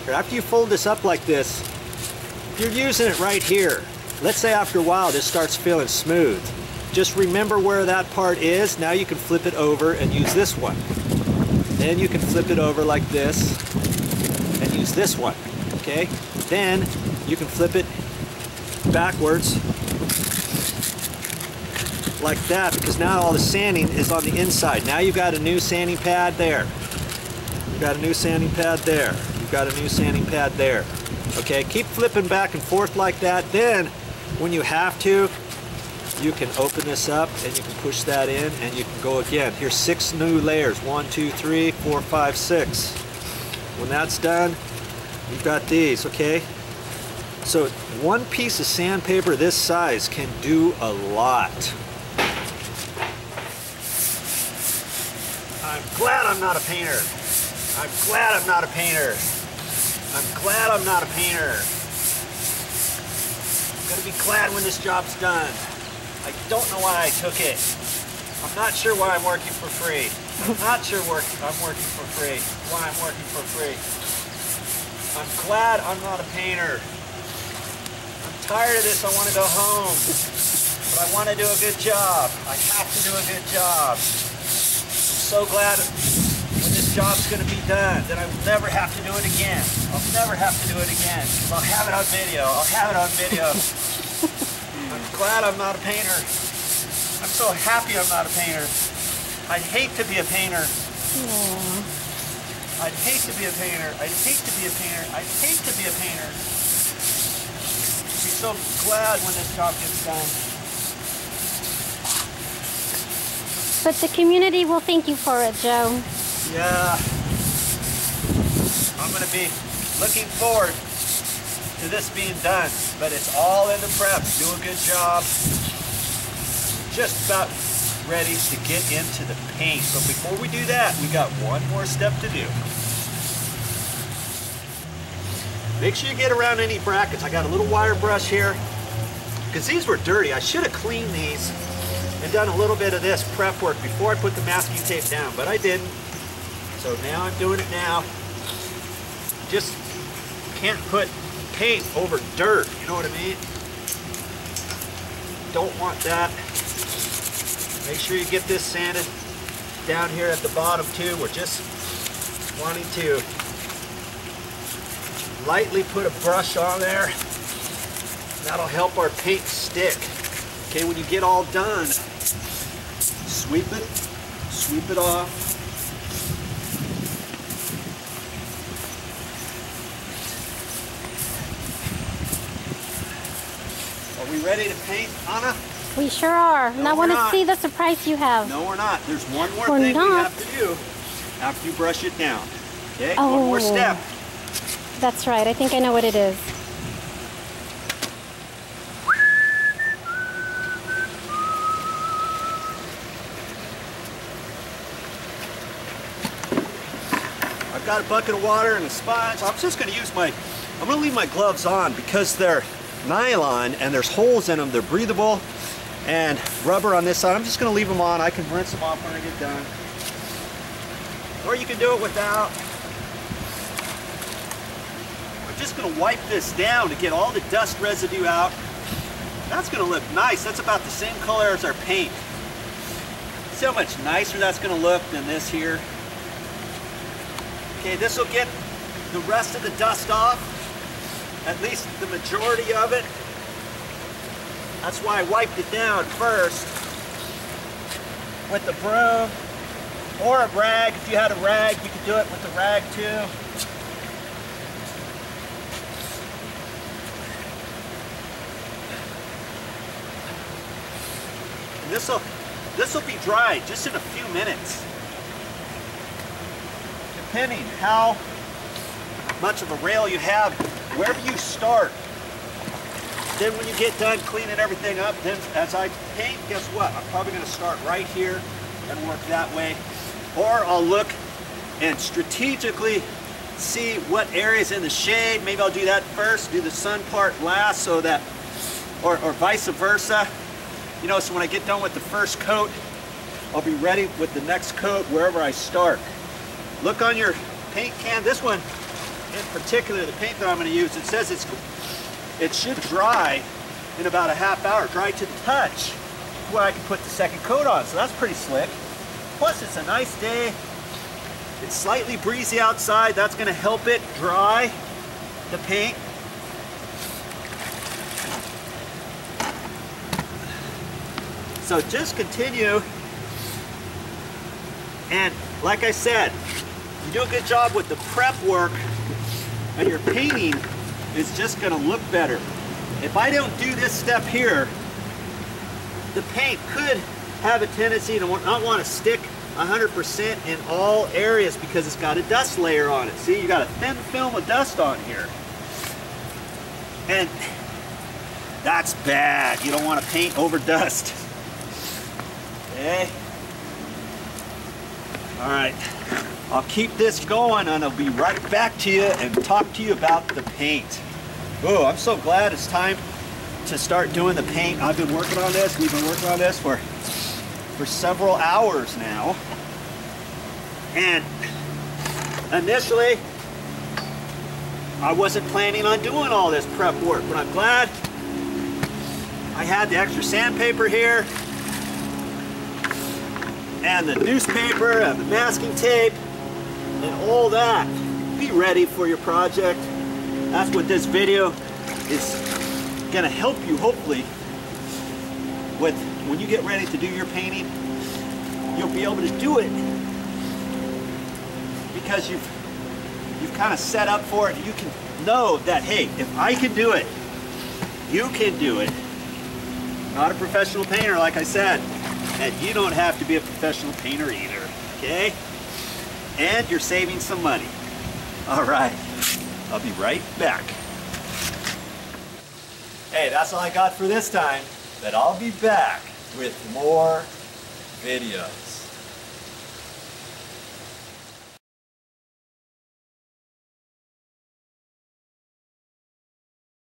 After you fold this up like this, if you're using it right here, let's say after a while this starts feeling smooth. Just remember where that part is. Now you can flip it over and use this one. Then you can flip it over like this and use this one, okay? Then you can flip it backwards like that, because now all the sanding is on the inside. Now you've got a new sanding pad there. You've got a new sanding pad there. You've got a new sanding pad there. Okay, keep flipping back and forth like that. Then, when you have to, you can open this up and you can push that in and you can go again. Here's 6 new layers. 1, 2, 3, 4, 5, 6. When that's done, you've got these, okay? So one piece of sandpaper this size can do a lot. I'm glad I'm not a painter. I'm glad I'm not a painter. I'm glad I'm not a painter. I'm gonna be glad when this job's done. I don't know why I took it. I'm not sure why I'm working for free. I'm not sure I'm working for free. Why I'm working for free. I'm glad I'm not a painter. I'm tired of this. I want to go home. But I want to do a good job. I have to do a good job. I'm so glad when this job's going to be done that I will never have to do it again. I'll never have to do it again. Because I'll have it on video. I'll have it on video. I'm glad I'm not a painter. I'm so happy I'm not a painter. I'd hate to be a painter. Aww. I'd hate to be a painter. I'd hate to be a painter. I'd hate to be a painter. I'd be so glad when this job gets done. But the community will thank you for it, Joe. Yeah. I'm going to be looking forward to this being done, but it's all in the prep. Do a good job. Just about ready to get into the paint. So before we do that, we got one more step to do. Make sure you get around any brackets. I got a little wire brush here because these were dirty. I should have cleaned these and done a little bit of this prep work before I put the masking tape down, but I didn't. So now I'm doing it now. Just can't put paint over dirt, you know what I mean? Don't want that. Make sure you get this sanded down here at the bottom too. We're just wanting to lightly put a brush on there. That'll help our paint stick. Okay, when you get all done, sweep it off. Are we ready to paint, Anna? We sure are. No, and I want to not. see the surprise you have. No, we're not. There's one more We're thing we not. have to do after you brush it down. Okay, Oh. one more step. That's right. I think I know what it is. I've got a bucket of water and a sponge. I'm just going to use I'm going to leave my gloves on because they're nylon and there's holes in them. They're breathable, and rubber on this side. I'm just going to leave them on. I can rinse them off when I get done. Or you can do it without. I'm just going to wipe this down to get all the dust residue out. That's going to look nice. That's about the same color as our paint. See how much nicer that's going to look than this here. Okay, this will get the rest of the dust off, at least the majority of it. That's why I wiped it down first with the broom or a rag. If you had a rag, you could do it with a rag too. And this will be dry just in a few minutes. Depending how much of a rail you have, wherever you start. Then when you get done cleaning everything up, then as I paint, guess what? I'm probably going to start right here and work that way. Or I'll look and strategically see what area's in the shade. Maybe I'll do that first, do the sun part last, so that, or vice versa. You know, so when I get done with the first coat, I'll be ready with the next coat wherever I start. Look on your paint can. This one in particular, the paint that I'm going to use, it says it should dry in about a half hour, dry to the touch, where I can put the second coat on. So that's pretty slick. Plus, it's a nice day. It's slightly breezy outside. That's going to help it dry the paint. So just continue. And like I said, you do a good job with the prep work, and your painting is just going to look better. If I don't do this step here, the paint could have a tendency to not want to stick 100% in all areas because it's got a dust layer on it. See, you got a thin film of dust on here. And that's bad. You don't want to paint over dust. Okay? All right. I'll keep this going and I'll be right back to you and talk to you about the paint. Oh, I'm so glad it's time to start doing the paint. I've been working on this. We've been working on this for several hours now. And initially, I wasn't planning on doing all this prep work, but I'm glad I had the extra sandpaper here and the newspaper and the masking tape and all that. Be ready for your project. That's what this video is gonna help you, hopefully, with when you get ready to do your painting. You'll be able to do it because you've kind of set up for it. You can know that, hey, if I can do it, you can do it. Not a professional painter, like I said, and you don't have to be a professional painter either, okay? And you're saving some money. All right, I'll be right back. Hey, that's all I got for this time, but I'll be back with more videos.